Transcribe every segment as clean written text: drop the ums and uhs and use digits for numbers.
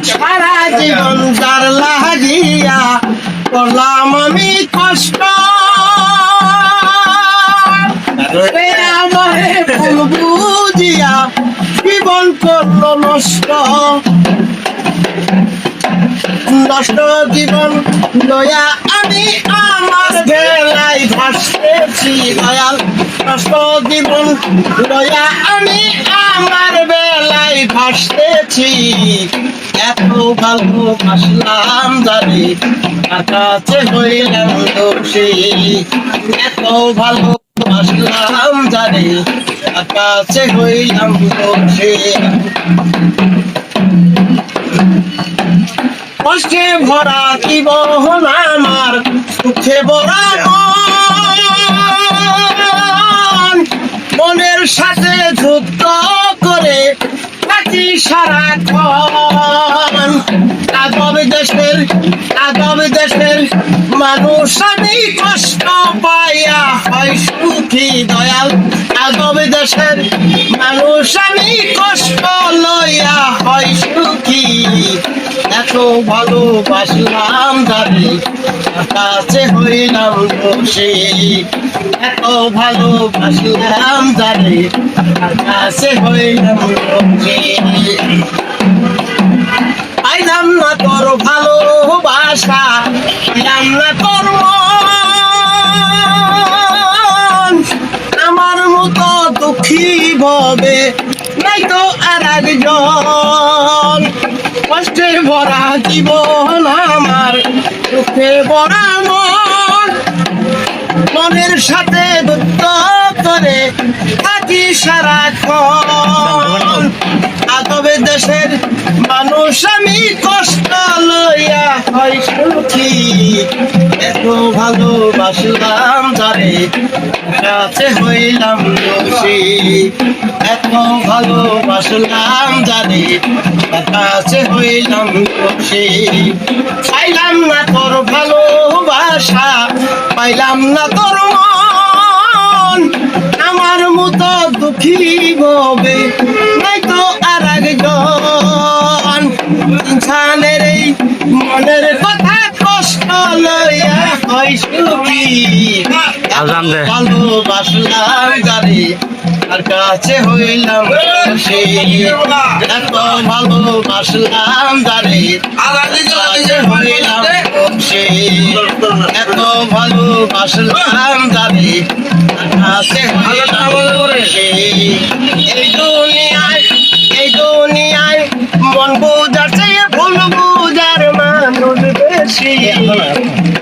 সারা জীবন যার লাগিয়া করলাম আমি কষ্ট, আমারে ভুল বুঝিয়া জীবন করলো নষ্ট। নষ্ট জীবন লয়া আমি আমার বেলায় ভাসতেছি দয়াল। নষ্ট জীবন লয়া আমি আমার বেলায় ভাসতেছি। এত ভালোবাসলাম জানি তার কাছে হইলাম দোষী। এত ভালোবাসলাম জানি তার কাছে হইলাম দোষী। কষ্টে ভরা জীবন আমার, সুখে ভরা মন, মনের সাথে যুদ্ধ করে থাকি সারাক্ষণ। আদব দেশের মানুষ আমি কষ্ট পাইয়া হয় সুখী দয়াল। আদব দেশের মানুষ আমি কষ্ট লইয়া হয় সুখী। এত ভালোবাসলাম জানি তার কাছে হইলাম দোষী। এত ভালোবাসলাম জানি তার কাছে হইলাম দোষী। পাইলাম না তোর ভালোবাসা, পাইলাম না তোর মন, আমার মতো দুঃখী ভবে নাই তো আর একজন। কষ্টে ভরা জীবন আমার, দুঃখে ভরা মন, মনের সাথে যুদ্ধ করে থাকি সারাক্ষণ। আদবে দেশের মানুষ আমি কষ্ট লইয়া হয় সুখী। এত ভালোবাসলাম জানি কাছে হইলাম দোষী। এত ভালোবাসলাম জানি কাছে হইলাম দোষী। পাইলাম না তোর ভালোবাসা, পাইলাম না তোর মন, আমার মতো দুঃখী হবে নাই তো আর একজন। ইনসানের এই মনের কথা কষ্ট লইয়া হয় সুখী। ভালোবাসলাম জানি তার কাছে হইলাম দোষী। এত ভালোবাসলাম জানি কাছে হইলাম দোষী। এত ভালোবাসলাম জানি তার কাছে হইলাম দোষী। এই দুনিয়ায় মন বুঝার চেয়ে ভুল বুঝার মানুষ বেশি।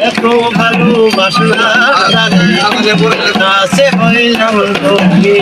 এত ভালোবাসলাম জানি কাছে হইলাম দোষী।